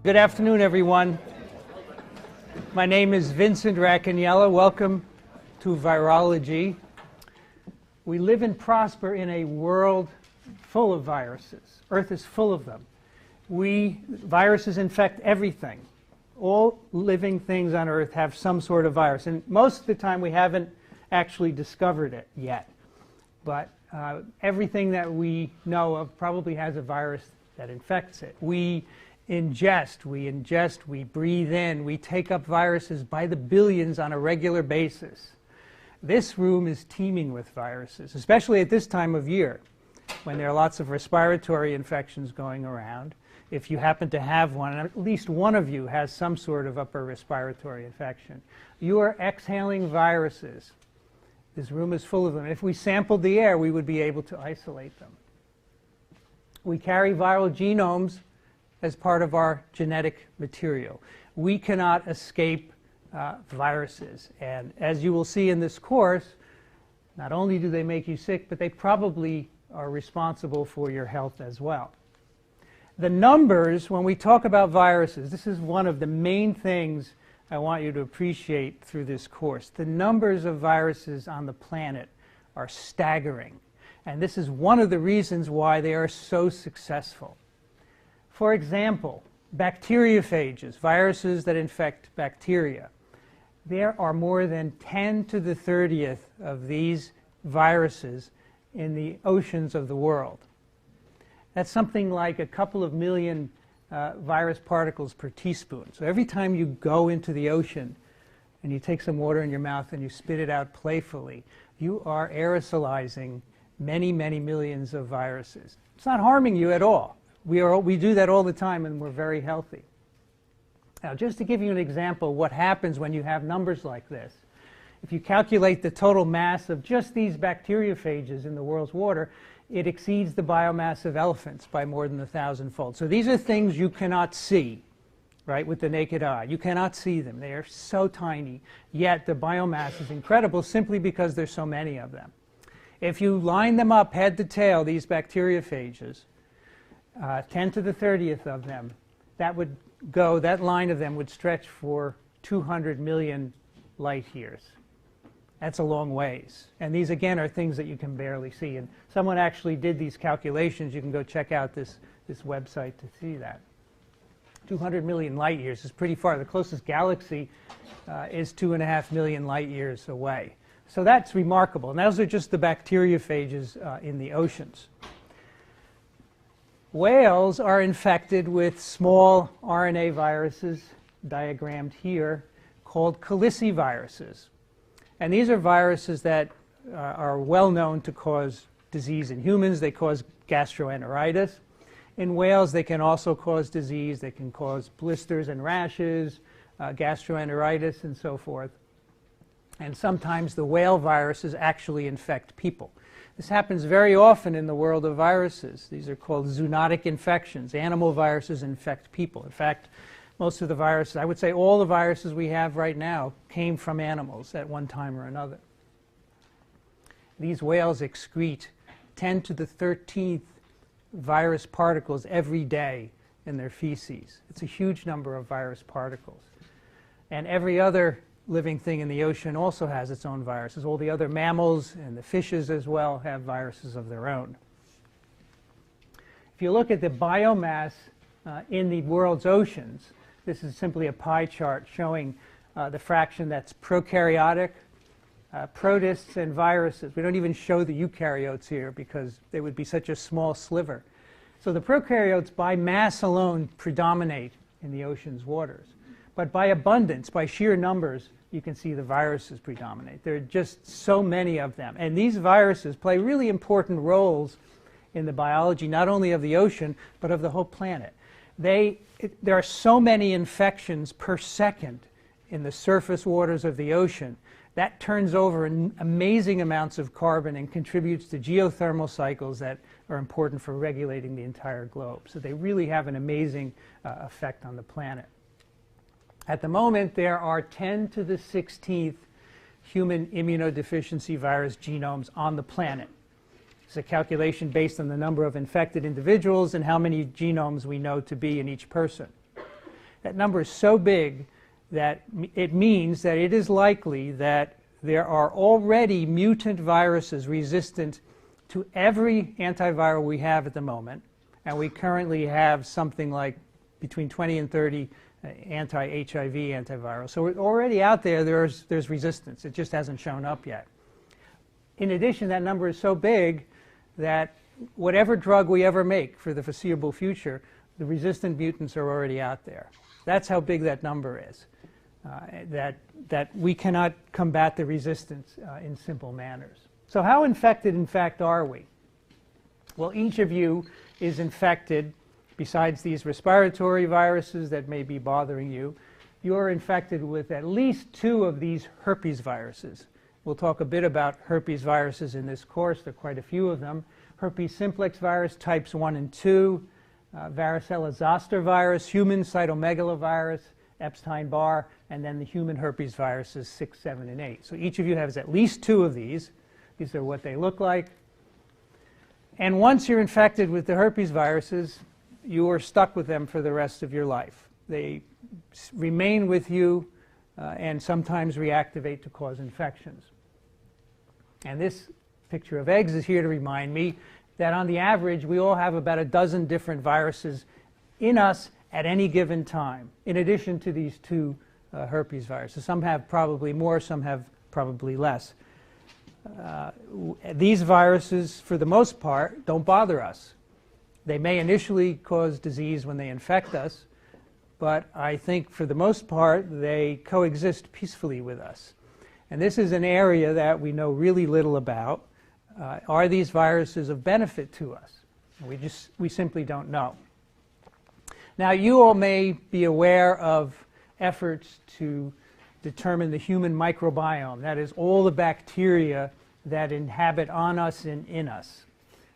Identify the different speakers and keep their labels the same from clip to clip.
Speaker 1: Good afternoon, everyone. My name is Vincent Racaniello. Welcome to Virology. We live and prosper in a world full of viruses. Earth is full of them. Viruses infect everything. All living things on Earth have some sort of virus. And most of the time we haven't actually discovered it yet. But everything that we know of probably has a virus that infects it. We ingest, we breathe in, we take up viruses by the billions on a regular basis. This room is teeming with viruses, especially at this time of year when there are lots of respiratory infections going around. If you happen to have one, at least one of you has some sort of upper respiratory infection. You are exhaling viruses. This room is full of them. If we sampled the air, we would be able to isolate them. We carry viral genomes as part of our genetic material. We cannot escape viruses. And as you will see in this course, not only do they make you sick, but they probably are responsible for your health as well. The numbers, when we talk about viruses, this is one of the main things I want you to appreciate through this course. The numbers of viruses on the planet are staggering. And this is one of the reasons why they are so successful. For example, bacteriophages, viruses that infect bacteria. There are more than 10 to the 30th of these viruses in the oceans of the world. That's something like a couple of million virus particles per teaspoon. So every time you go into the ocean and you take some water in your mouth and you spit it out playfully, you are aerosolizing many, many millions of viruses. It's not harming you at all. We do that all the time and we're very healthy. Now, just to give you an example of what happens when you have numbers like this, if you calculate the total mass of just these bacteriophages in the world's water, it exceeds the biomass of elephants by more than 1,000-fold. So these are things you cannot see, right, with the naked eye. You cannot see them. They are so tiny, yet the biomass is incredible simply because there's so many of them. If you line them up head to tail, these bacteriophages, 10 to the 30th of them, that line of them would stretch for 200 million light years. That's a long ways. And these, again, are things that you can barely see. And someone actually did these calculations. You can go check out this website to see that. 200 million light years is pretty far. The closest galaxy is 2.5 million light years away. So that's remarkable. And those are just the bacteriophages in the oceans. Whales are infected with small RNA viruses, diagrammed here, called caliciviruses. And these are viruses that are well known to cause disease in humans. They cause gastroenteritis. In whales, they can also cause disease. They can cause blisters and rashes, gastroenteritis, and so forth. And sometimes the whale viruses actually infect people. This happens very often in the world of viruses. These are called zoonotic infections. Animal viruses infect people. In fact, most of the viruses, I would say all the viruses we have right now, came from animals at one time or another. These whales excrete 10 to the 13th virus particles every day in their feces. It's a huge number of virus particles. And every other living thing in the ocean also has its own viruses. All the other mammals and the fishes as well have viruses of their own. If you look at the biomass in the world's oceans, this is simply a pie chart showing the fraction that's prokaryotic, protists, and viruses. We don't even show the eukaryotes here because they would be such a small sliver. So the prokaryotes by mass alone predominate in the ocean's waters. But by abundance, by sheer numbers, you can see the viruses predominate. There are just so many of them. And these viruses play really important roles in the biology, not only of the ocean, but of the whole planet. There are so many infections per second in the surface waters of the ocean. That turns over amazing amounts of carbon and contributes to geothermal cycles that are important for regulating the entire globe. So they really have an amazing effect on the planet. At the moment, there are 10 to the 16th human immunodeficiency virus genomes on the planet. It's a calculation based on the number of infected individuals and how many genomes we know to be in each person. That number is so big that it means that it is likely that there are already mutant viruses resistant to every antiviral we have at the moment, and we currently have something like between 20 and 30 anti-HIV antivirals. So already out there, there's resistance. It just hasn't shown up yet. In addition, that number is so big that whatever drug we ever make for the foreseeable future, the resistant mutants are already out there. That's how big that number is, that we cannot combat the resistance in simple manners. So how infected, in fact, are we? Well, each of you is infected. Besides these respiratory viruses that may be bothering you, you are infected with at least 2 of these herpes viruses. We'll talk a bit about herpes viruses in this course. There are quite a few of them. Herpes simplex virus types 1 and 2, varicella zoster virus, human cytomegalovirus, Epstein-Barr, and then the human herpes viruses 6, 7, and 8. So each of you has at least 2 of these. These are what they look like. And once you're infected with the herpes viruses, you are stuck with them for the rest of your life. They remain with you and sometimes reactivate to cause infections. And this picture of eggs is here to remind me that on the average, we all have about a dozen different viruses in us at any given time, in addition to these 2 herpes viruses. Some have probably more, some have probably less. These viruses, for the most part, don't bother us. They may initially cause disease when they infect us, but I think for the most part they coexist peacefully with us. And this is an area that we know really little about. Are these viruses of benefit to us? We simply don't know. Now, you all may be aware of efforts to determine the human microbiome, that is, all the bacteria that inhabit on us and in us.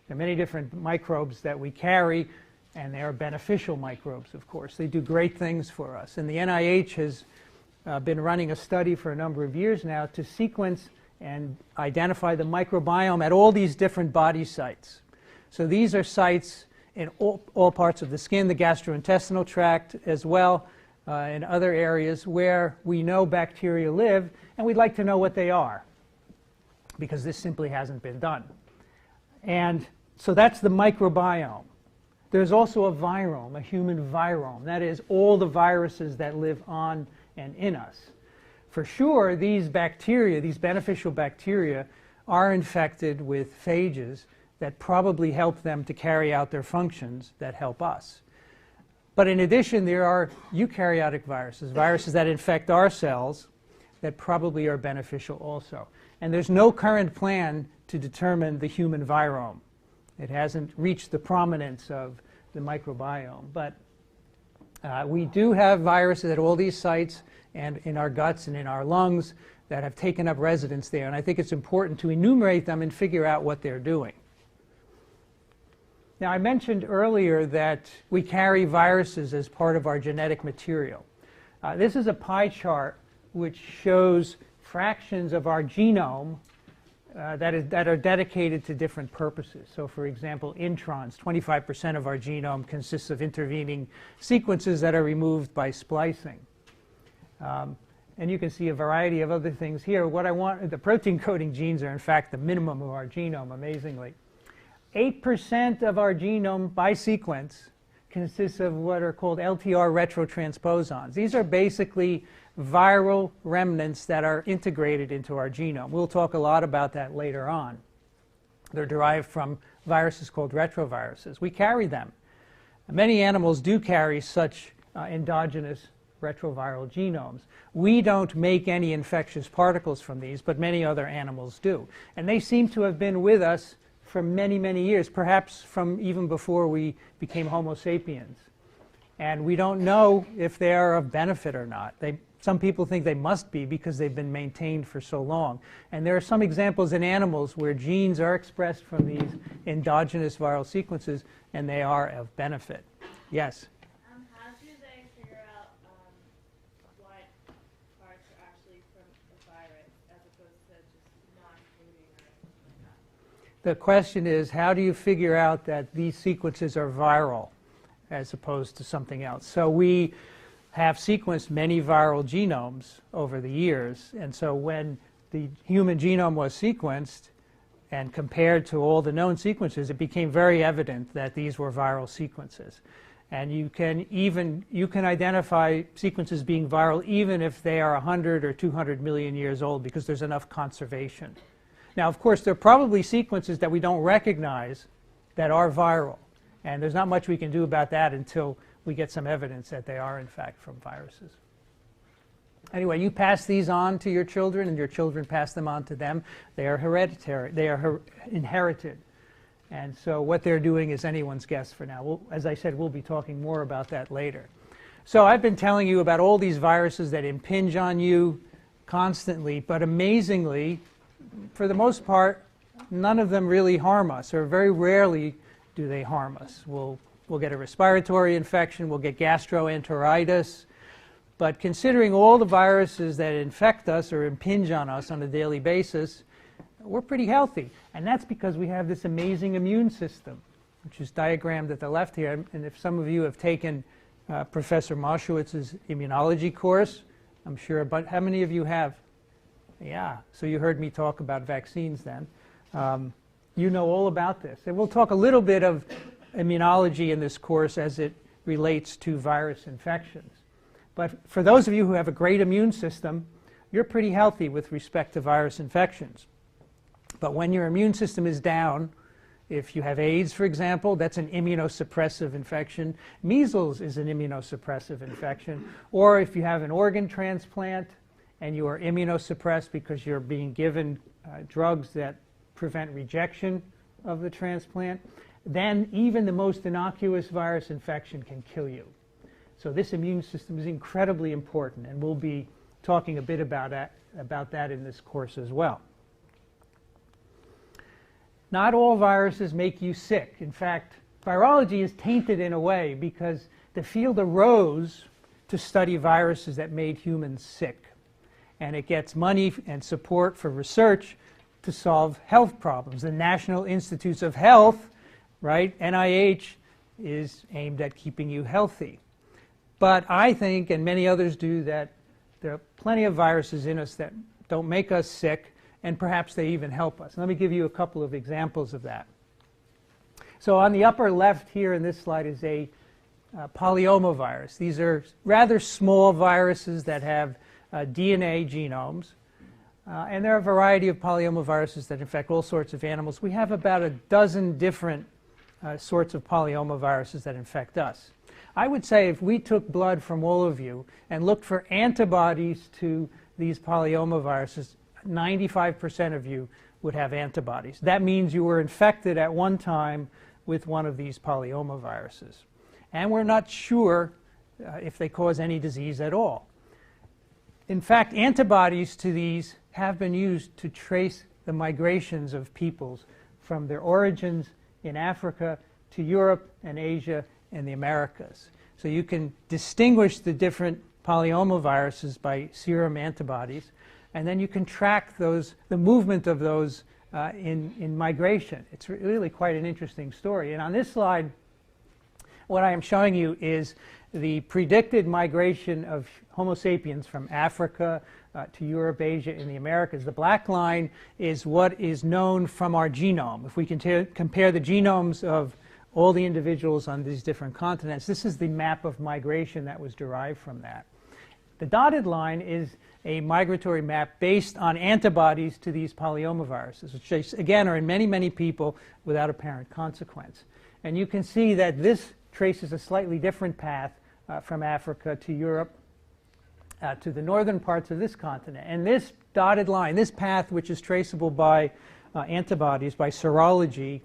Speaker 1: There are many different microbes that we carry, and they are beneficial microbes, of course. They do great things for us. And the NIH has been running a study for a number of years now to sequence and identify the microbiome at all these different body sites. So these are sites in all parts of the skin, the gastrointestinal tract as well, in other areas where we know bacteria live, and we'd like to know what they are, because this simply hasn't been done. And so that's the microbiome. There's also a virome, a human virome. That is, all the viruses that live on and in us. For sure, these bacteria, these beneficial bacteria, are infected with phages that probably help them to carry out their functions that help us. But in addition, there are eukaryotic viruses, viruses that infect our cells that probably are beneficial also. And there's no current plan to determine the human virome. It hasn't reached the prominence of the microbiome. But we do have viruses at all these sites and in our guts and in our lungs that have taken up residence there. And I think it's important to enumerate them and figure out what they're doing. Now, I mentioned earlier that we carry viruses as part of our genetic material. This is a pie chart which shows fractions of our genome that are dedicated to different purposes. So, for example, introns, 25% of our genome consists of intervening sequences that are removed by splicing. And you can see a variety of other things here. What I want, the protein coding genes are, in fact, the minimum of our genome, amazingly. 8% of our genome by sequence consists of what are called LTR retrotransposons. These are basically viral remnants that are integrated into our genome. We'll talk a lot about that later on. They're derived from viruses called retroviruses. We carry them. Many animals do carry such endogenous retroviral genomes. We don't make any infectious particles from these, but many other animals do. And they seem to have been with us for many, many years, perhaps from even before we became Homo sapiens. And we don't know if they are of benefit or not. Some people think they must be because they've been maintained for so long. And there are some examples in animals where genes are expressed from these endogenous viral sequences, and they are of benefit. Yes?
Speaker 2: How do they figure out what parts are actually from the virus as opposed to just non-coding or something like that?
Speaker 1: The question is, how do you figure out that these sequences are viral as opposed to something else? So we have sequenced many viral genomes over the years. And so when the human genome was sequenced and compared to all the known sequences, it became very evident that these were viral sequences. And you can identify sequences being viral even if they are 100 or 200 million years old, because there's enough conservation. Now, of course, there are probably sequences that we don't recognize that are viral. And there's not much we can do about that until we get some evidence that they are, in fact, from viruses. Anyway, you pass these on to your children, and your children pass them on to them. They are hereditary. They are inherited. And so what they're doing is anyone's guess for now. As I said, we'll be talking more about that later. So I've been telling you about all these viruses that impinge on you constantly, but amazingly, for the most part, none of them really harm us, or very rarely do they harm us. We'll get a respiratory infection, we'll get gastroenteritis, but considering all the viruses that infect us or impinge on us on a daily basis, we're pretty healthy. And that's because we have this amazing immune system, which is diagrammed at the left here. And if some of you have taken Professor Moshewitz's immunology course, I'm sure, but how many of you have? Yeah, so you heard me talk about vaccines then. You know all about this. And we'll talk a little bit of immunology in this course as it relates to virus infections. But for those of you who have a great immune system, you're pretty healthy with respect to virus infections. But when your immune system is down, if you have AIDS, for example, that's an immunosuppressive infection. Measles is an immunosuppressive infection. Or if you have an organ transplant and you are immunosuppressed because you're being given drugs that prevent rejection of the transplant, then even the most innocuous virus infection can kill you. So this immune system is incredibly important, and we'll be talking a bit about that in this course as well. Not all viruses make you sick. In fact, virology is tainted in a way because the field arose to study viruses that made humans sick. And it gets money and support for research to solve health problems. The National Institutes of Health, right, NIH, is aimed at keeping you healthy. But I think, and many others do, that there are plenty of viruses in us that don't make us sick, and perhaps they even help us. Let me give you a couple of examples of that. So on the upper left here in this slide is a polyomavirus. These are rather small viruses that have DNA genomes. And there are a variety of polyomaviruses that infect all sorts of animals. We have about a dozen different sorts of polyomaviruses that infect us. I would say if we took blood from all of you and looked for antibodies to these polyomaviruses, 95% of you would have antibodies. That means you were infected at one time with one of these polyomaviruses. And we're not sure if they cause any disease at all. In fact, antibodies to these have been used to trace the migrations of peoples from their origins in Africa to Europe and Asia and the Americas. So you can distinguish the different polyomaviruses by serum antibodies, and then you can track those, the movement of those in migration. It's really quite an interesting story. And on this slide, what I am showing you is the predicted migration of Homo sapiens from Africa to Europe, Asia, and the Americas. The black line is what is known from our genome. If we can compare the genomes of all the individuals on these different continents, this is the map of migration that was derived from that. The dotted line is a migratory map based on antibodies to these polyomaviruses, which again are in many, many people without apparent consequence. And you can see that this traces a slightly different path from Africa to Europe, to the northern parts of this continent. And this dotted line, this path which is traceable by antibodies, by serology,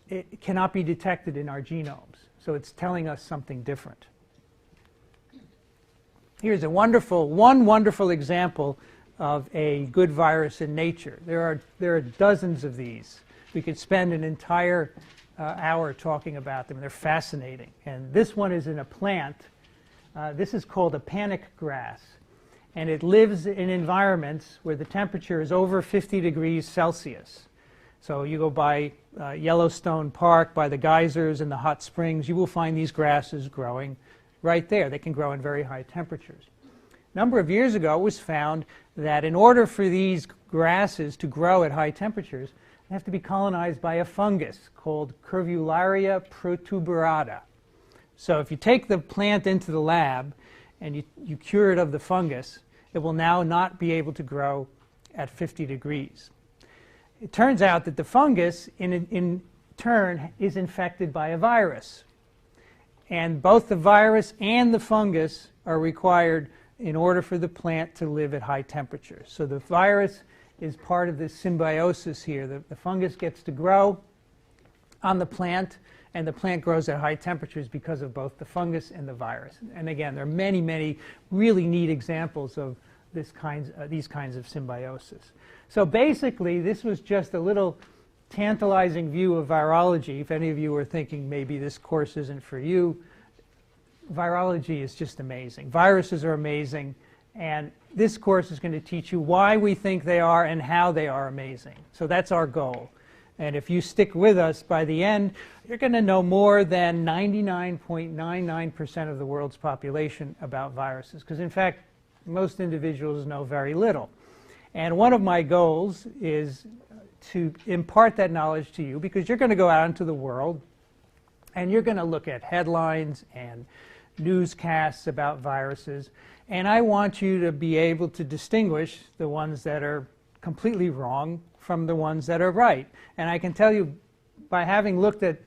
Speaker 1: it cannot be detected in our genomes. So it's telling us something different. Here's a one wonderful example of a good virus in nature. There are dozens of these. We could spend an entire hour talking about them. They're fascinating. And this one is in a plant. This is called a panic grass. And it lives in environments where the temperature is over 50 degrees Celsius. So you go by Yellowstone Park, by the geysers and the hot springs, you will find these grasses growing right there. They can grow in very high temperatures. A number of years ago, it was found that in order for these grasses to grow at high temperatures, they have to be colonized by a fungus called Curvularia protuberata. So if you take the plant into the lab and you cure it of the fungus, it will now not be able to grow at 50 degrees. It turns out that the fungus, in turn, is infected by a virus. And both the virus and the fungus are required in order for the plant to live at high temperatures. So the virus is part of this symbiosis here. The fungus gets to grow on the plant, and the plant grows at high temperatures because of both the fungus and the virus. And again, there are many, many really neat examples of these kinds of symbiosis. So basically, this was just a little tantalizing view of virology. If any of you are thinking maybe this course isn't for you, virology is just amazing. Viruses are amazing, and this course is going to teach you why we think they are and how they are amazing. So that's our goal. And if you stick with us, by the end, you're going to know more than 99.99% of the world's population about viruses. Because in fact, most individuals know very little. And one of my goals is to impart that knowledge to you, because you're going to go out into the world and you're going to look at headlines and newscasts about viruses. And I want you to be able to distinguish the ones that are completely wrong from the ones that are right. And I can tell you, by having looked at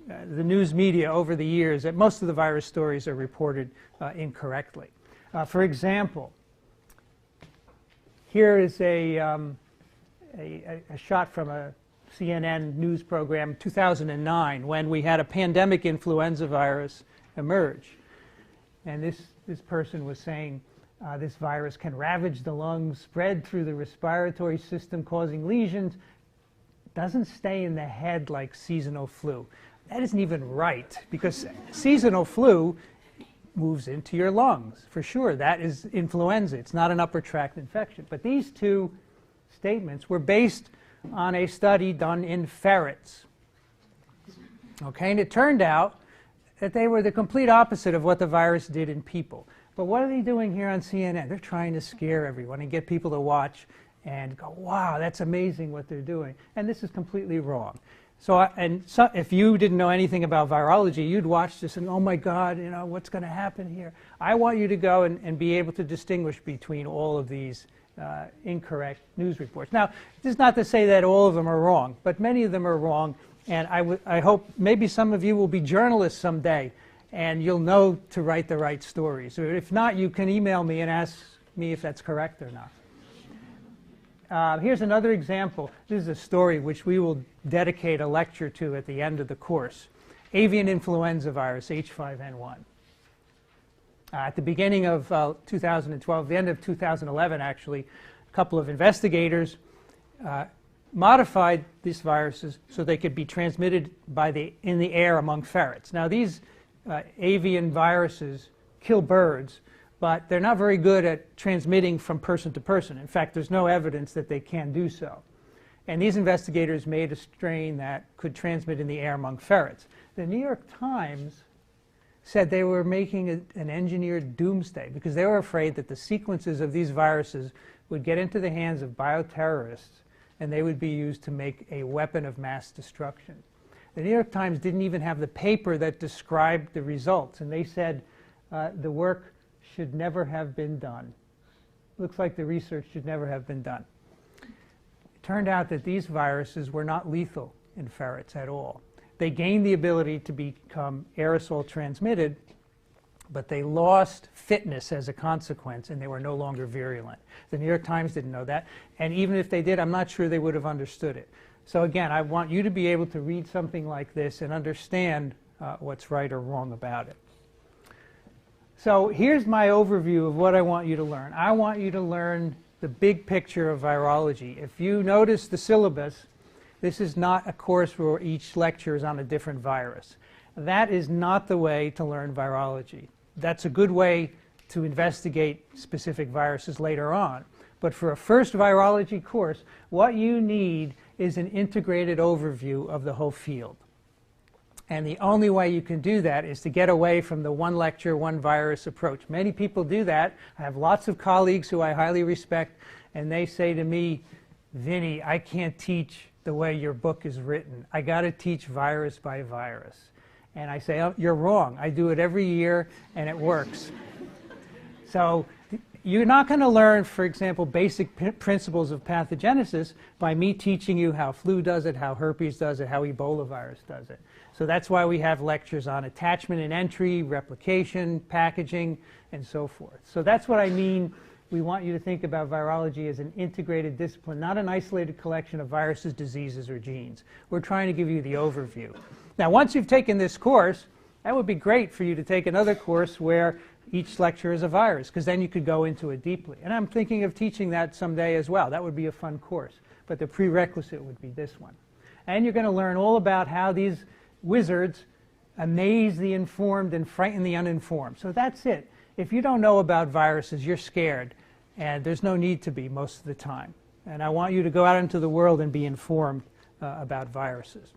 Speaker 1: the news media over the years, that most of the virus stories are reported incorrectly. For example, here is a shot from a CNN news program, 2009, when we had a pandemic influenza virus emerge. And this person was saying this virus can ravage the lungs, spread through the respiratory system, causing lesions. Doesn't stay in the head like seasonal flu. That isn't even right, because seasonal flu moves into your lungs. For sure, that is influenza. It's not an upper tract infection. But these two statements were based on a study done in ferrets. Okay, and it turned out that they were the complete opposite of what the virus did in people. But what are they doing here on CNN? They're trying to scare everyone and get people to watch and go, wow, that's amazing what they're doing. And this is completely wrong. So if you didn't know anything about virology, you'd watch this and, oh my God, you know, what's going to happen here? I want you to go and be able to distinguish between all of these incorrect news reports. Now, this is not to say that all of them are wrong, but many of them are wrong. And I hope maybe some of you will be journalists someday, and you'll know to write the right stories. Or if not, you can email me and ask me if that's correct or not. Here's another example. This is a story which we will dedicate a lecture to at the end of the course. Avian influenza virus, H5N1. At the beginning of 2012, the end of 2011 actually, a couple of investigators modified these viruses so they could be transmitted in the air among ferrets. Now these avian viruses kill birds, but they're not very good at transmitting from person to person. In fact, there's no evidence that they can do so. And these investigators made a strain that could transmit in the air among ferrets. The New York Times said they were making an engineered doomsday because they were afraid that the sequences of these viruses would get into the hands of bioterrorists and they would be used to make a weapon of mass destruction. The New York Times didn't even have the paper that described the results, and they said the work should never have been done. Looks like the research should never have been done. It turned out that these viruses were not lethal in ferrets at all. They gained the ability to become aerosol transmitted, but they lost fitness as a consequence, and they were no longer virulent. The New York Times didn't know that, and even if they did, I'm not sure they would have understood it. So again, I want you to be able to read something like this and understand what's right or wrong about it. So here's my overview of what I want you to learn. I want you to learn the big picture of virology. If you notice the syllabus, this is not a course where each lecture is on a different virus. That is not the way to learn virology. That's a good way to investigate specific viruses later on. But for a first virology course, what you need is an integrated overview of the whole field. And the only way you can do that is to get away from the one lecture, one virus approach. Many people do that. I have lots of colleagues who I highly respect, and they say to me, Vinny, I can't teach the way your book is written. I got to teach virus by virus. And I say, oh, you're wrong. I do it every year, and it works. So you're not going to learn, for example, basic principles of pathogenesis by me teaching you how flu does it, how herpes does it, how Ebola virus does it. So that's why we have lectures on attachment and entry, replication, packaging, and so forth. So that's what I mean. We want you to think about virology as an integrated discipline, not an isolated collection of viruses, diseases, or genes. We're trying to give you the overview. Now, once you've taken this course, that would be great for you to take another course where each lecture is a virus, because then you could go into it deeply. And I'm thinking of teaching that someday as well. That would be a fun course. But the prerequisite would be this one. And you're going to learn all about how these wizards amaze the informed and frighten the uninformed. So that's it. If you don't know about viruses, you're scared. And there's no need to be most of the time. And I want you to go out into the world and be informed about viruses.